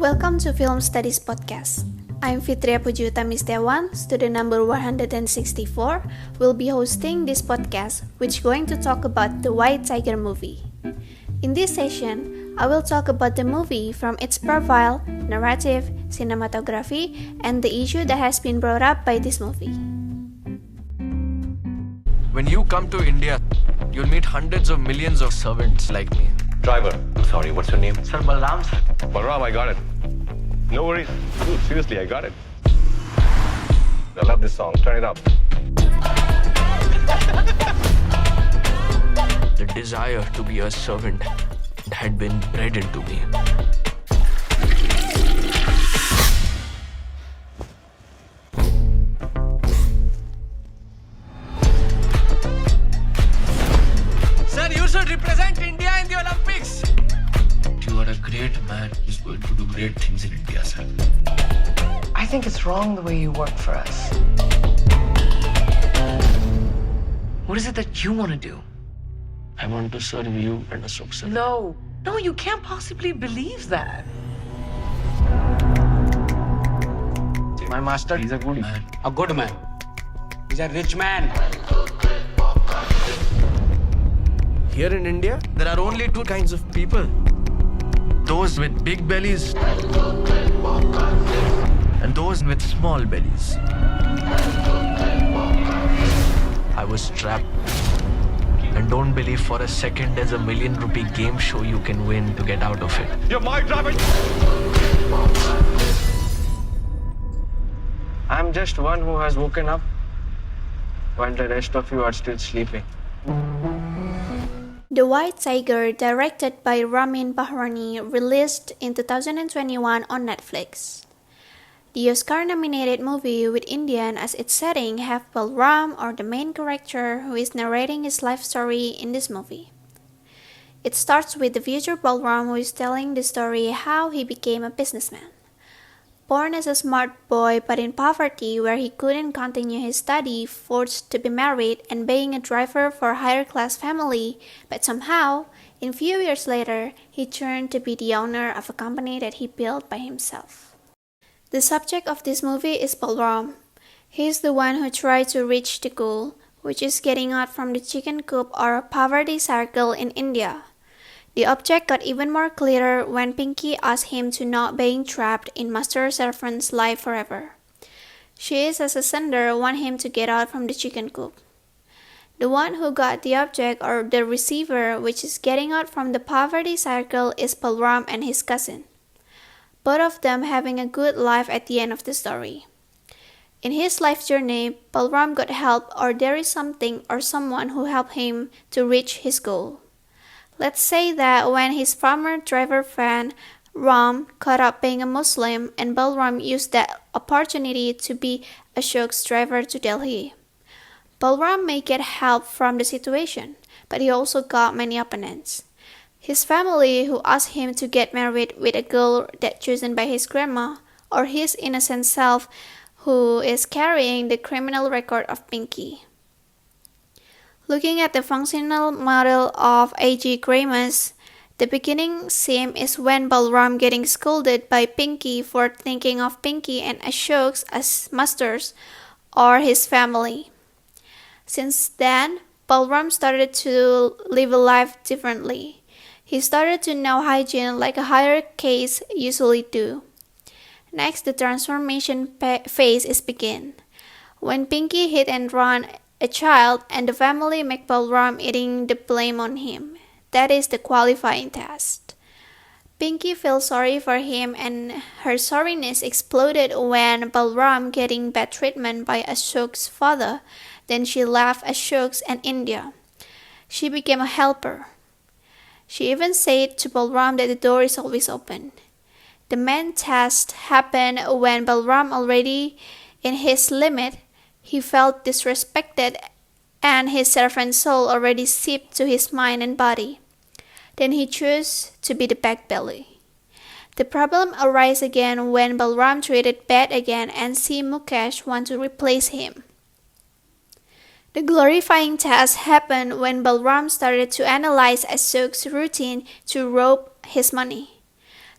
Welcome to Film Studies Podcast. I'm Fitria Puji Utami Setiawan, student number 164, will be hosting this podcast which going to talk about the White Tiger movie. In this session, I will talk about the movie from its profile, narrative, cinematography, and the issue that has been brought up by this movie. When you come to India, you'll meet hundreds of millions of servants like me. Driver. Sorry, what's your name? Sir Balram, sir. Balram, I got it. No worries. Dude, seriously, I got it. I love this song. Turn it up. The desire to be a servant had been bred into me. Sir, you should represent India in the Olympics. You are a great man who's going to do great things in India, sir. I think it's wrong the way you work for us. What is it that you want to do? I want to serve you and Ashok sir. No, you can't possibly believe that. My master is a good man. A good man. He's a rich man. Here in India, there are only two kinds of people. Those with big bellies and those with small bellies. I was trapped. And don't believe for a second there's a ₹1 million game show you can win to get out of it. You're my driver. I'm just one who has woken up while the rest of you are still sleeping. The White Tiger, directed by Ramin Bahrani, released in 2021 on Netflix. The Oscar-nominated movie with Indian as its setting have Balram, or the main character, who is narrating his life story in this movie. It starts with the future Balram, who is telling the story how he became a businessman. Born as a smart boy but in poverty where he couldn't continue his study, forced to be married and being a driver for a higher class family, but somehow, in few years later, he turned to be the owner of a company that he built by himself. The subject of this movie is Balram. He is the one who tried to reach the goal, which is getting out from the chicken coop or poverty circle in India. The object got even more clearer when Pinky asked him to not being trapped in master servant's life forever. She is as a sender want him to get out from the chicken coop. The one who got the object or the receiver which is getting out from the poverty circle is Balram and his cousin. Both of them having a good life at the end of the story. In his life journey, Balram got help or there is something or someone who helped him to reach his goal. Let's say that when his farmer driver friend Ram caught up being a Muslim and Balram used that opportunity to be Ashok's driver to Delhi. Balram may get help from the situation, but he also got many opponents. His family who asked him to get married with a girl that chosen by his grandma, or his innocent self who is carrying the criminal record of Pinky. Looking at the functional model of A.G. Gramus, the beginning scene is when Balram getting scolded by Pinky for thinking of Pinky and Ashok as masters or his family. Since then, Balram started to live a life differently. He started to know hygiene like a higher caste usually do. Next, the transformation phase is begin. When Pinky hit and run a child and the family make Balram eating the blame on him. That is the qualifying test. Pinky feels sorry for him and her sorriness exploded when Balram getting bad treatment by Ashok's father. Then she left Ashok's and India. She became a helper. She even said to Balram that the door is always open. The main test happened when Balram already in his limit. He felt disrespected and his servant soul already seeped to his mind and body. Then he chose to be the back belly. The problem arises again when Balram treated bad again and see Mukesh want to replace him. The glorifying test happened when Balram started to analyze Ashok's routine to rob his money.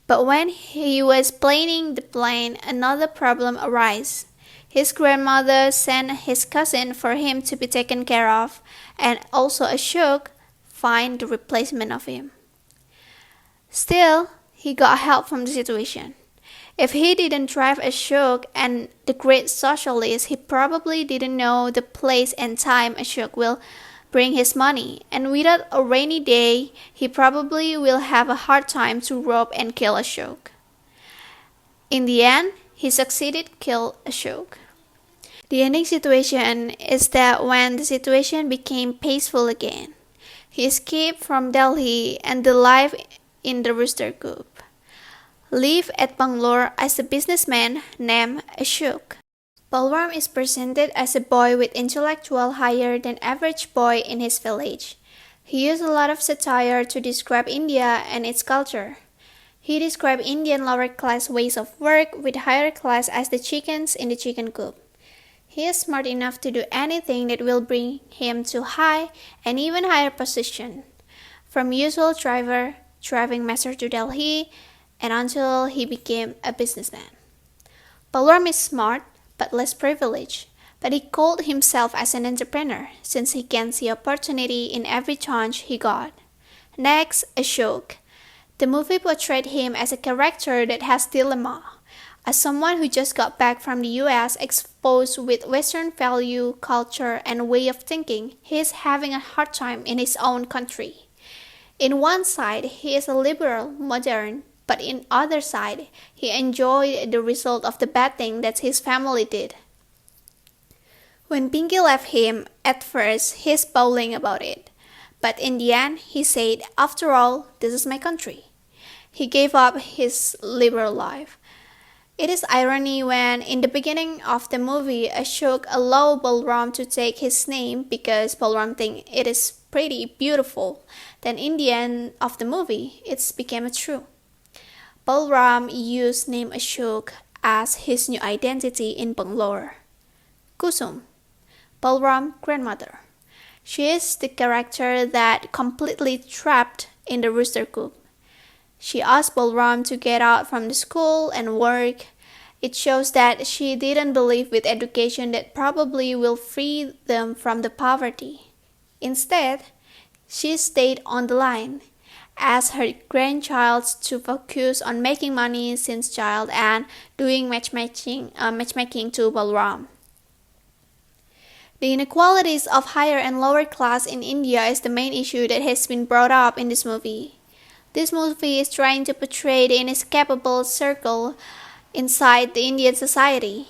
But when he was planing the plane, another problem arose. His grandmother sent his cousin for him to be taken care of, and also Ashok find the replacement of him. Still, he got help from the situation. If he didn't drive Ashok and the great socialist, he probably didn't know the place and time Ashok will bring his money, and without a rainy day, he probably will have a hard time to rob and kill Ashok. In the end, he succeeded kill Ashok. The ending situation is that when the situation became peaceful again, he escaped from Delhi and the life in the rooster coop. Lived at Bangalore as a businessman named Ashok. Balram is presented as a boy with intellectual higher than average boy in his village. He used a lot of satire to describe India and its culture. He described Indian lower class ways of work with higher class as the chickens in the chicken coop. He is smart enough to do anything that will bring him to high and even higher position, from usual driver, driving master to Delhi, and until he became a businessman. Balram is smart, but less privileged, but he called himself as an entrepreneur since he can see opportunity in every chance he got. Next, Ashok. The movie portrayed him as a character that has dilemma. As someone who just got back from the US exposed with Western value, culture, and way of thinking, he is having a hard time in his own country. In one side, he is a liberal, modern, but in other side, he enjoyed the result of the bad thing that his family did. When Pinky left him, at first he's bawling about it. But in the end, he said, after all, this is my country. He gave up his liberal life. It is irony when, in the beginning of the movie, Ashok allowed Balram to take his name because Balram thinks it is pretty beautiful. Then in the end of the movie, it became true. Balram used name Ashok as his new identity in Bangalore. Kusum, Balram's grandmother. She is the character that completely trapped in the rooster coop. She asked Balram to get out from the school and work. It shows that she didn't believe with education that probably will free them from the poverty. Instead, she stayed on the line, asked her grandchild to focus on making money since child and doing matchmaking to Balram. The inequalities of higher and lower class in India is the main issue that has been brought up in this movie. This movie is trying to portray the inescapable circle inside the Indian society.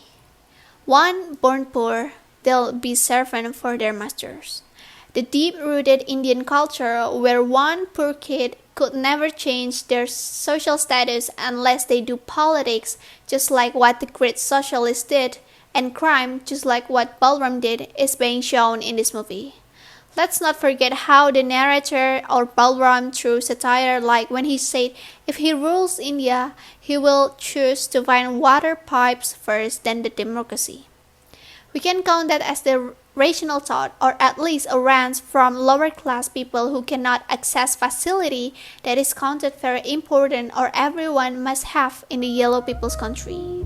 One born poor, they'll be servant for their masters. The deep-rooted Indian culture where one poor kid could never change their social status unless they do politics just like what the great socialists did, and crime just like what Balram did is being shown in this movie. Let's not forget how the narrator or Balram threw satire like when he said if he rules India, he will choose to find water pipes first than the democracy. We can count that as the rational thought, or at least a rant from lower class people who cannot access facility that is counted very important or everyone must have in the yellow people's country.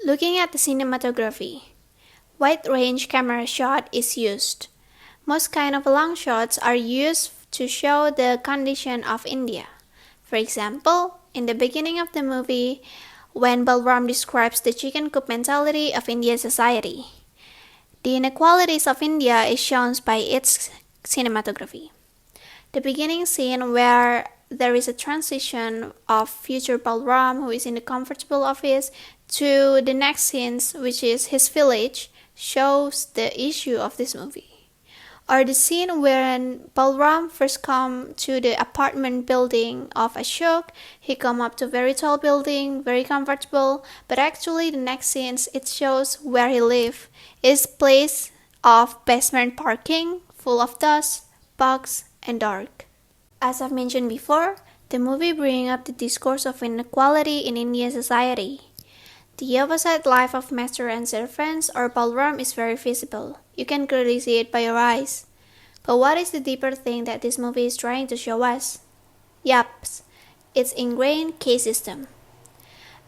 Looking at the cinematography, wide range camera shot is used. Most kind of long shots are used to show the condition of India. For example, in the beginning of the movie, when Balram describes the chicken coop mentality of Indian society, the inequalities of India is shown by its cinematography. The beginning scene where there is a transition of future Balram who is in the comfortable office to the next scenes, which is his village, shows the issue of this movie. Or the scene when Balram first come to the apartment building of Ashok, he come up to very tall building, very comfortable, but actually the next scenes it shows where he live is place of basement parking, full of dust, bugs, and dark. As I've mentioned before, the movie bring up the discourse of inequality in Indian society. The opposite life of master and servants or Balram is very visible. You can clearly see it by your eyes. But what is the deeper thing that this movie is trying to show us? Yup, its ingrained caste system.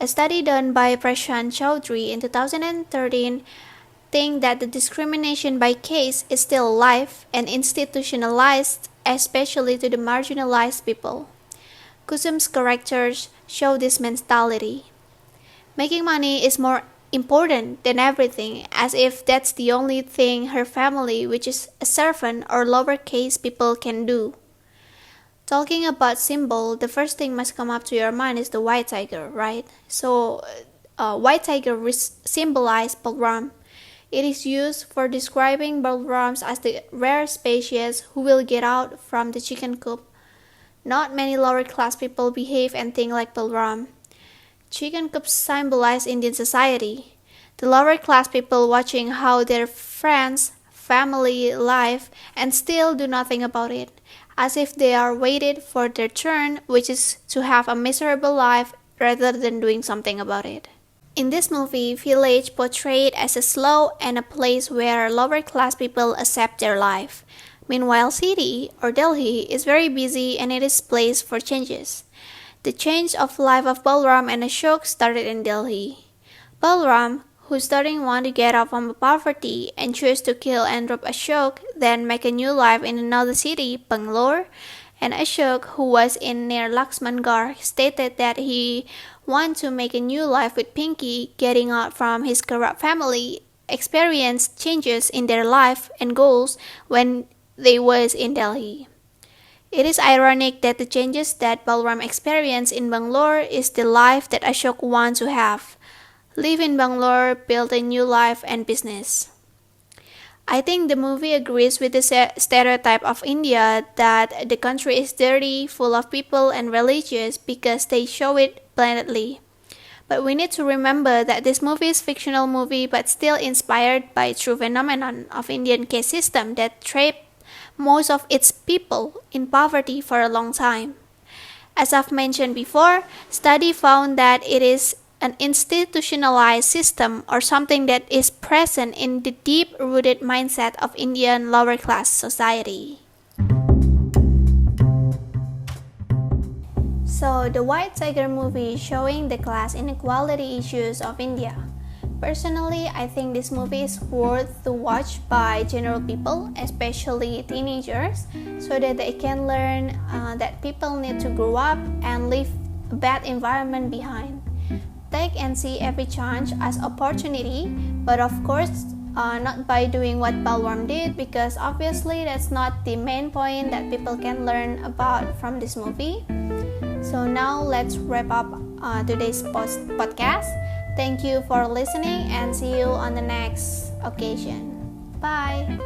A study done by Prashant Chaudhary in 2013 think that the discrimination by caste is still alive and institutionalized, especially to the marginalized people. Kusum's characters show this mentality. Making money is more important than everything, as if that's the only thing her family, which is a servant or lower caste people, can do. Talking about symbol, the first thing must come up to your mind is the white tiger, right? So, white tiger symbolizes Balram. It is used for describing Balrams as the rare species who will get out from the chicken coop. Not many lower class people behave and think like Balram. Chicken coops symbolize Indian society. The lower class people watching how their friends, family live and still do nothing about it, as if they are waited for their turn, which is to have a miserable life rather than doing something about it. In this movie, village portrayed as a slow and a place where lower class people accept their life. Meanwhile, city or Delhi is very busy and it is place for changes. The change of life of Balram and Ashok started in Delhi. Balram, who starting want to get out from poverty and chose to kill and rob Ashok, then make a new life in another city, Bangalore, and Ashok, who was in near Laxmangarh, stated that he want to make a new life with Pinky, getting out from his corrupt family, experienced changes in their life and goals when they was in Delhi. It is ironic that the changes that Balram experienced in Bangalore is the life that Ashok wants to have. Live in Bangalore, build a new life and business. I think the movie agrees with the stereotype of India that the country is dirty, full of people and religious because they show it blatantly. But we need to remember that this movie is a fictional movie but still inspired by true phenomenon of Indian caste system that trapped most of its people in poverty for a long time. As I've mentioned before, study found that it is an institutionalized system or something that is present in the deep-rooted mindset of Indian lower-class society. So, the White Tiger movie showing the class inequality issues of India. Personally, I think this movie is worth to watch by general people, especially teenagers, so that they can learn that people need to grow up and leave a bad environment behind. Take and see every chance as opportunity, but of course, not by doing what Balram did, because obviously that's not the main point that people can learn about from this movie. So now let's wrap up today's podcast. Thank you for listening and see you on the next occasion. Bye!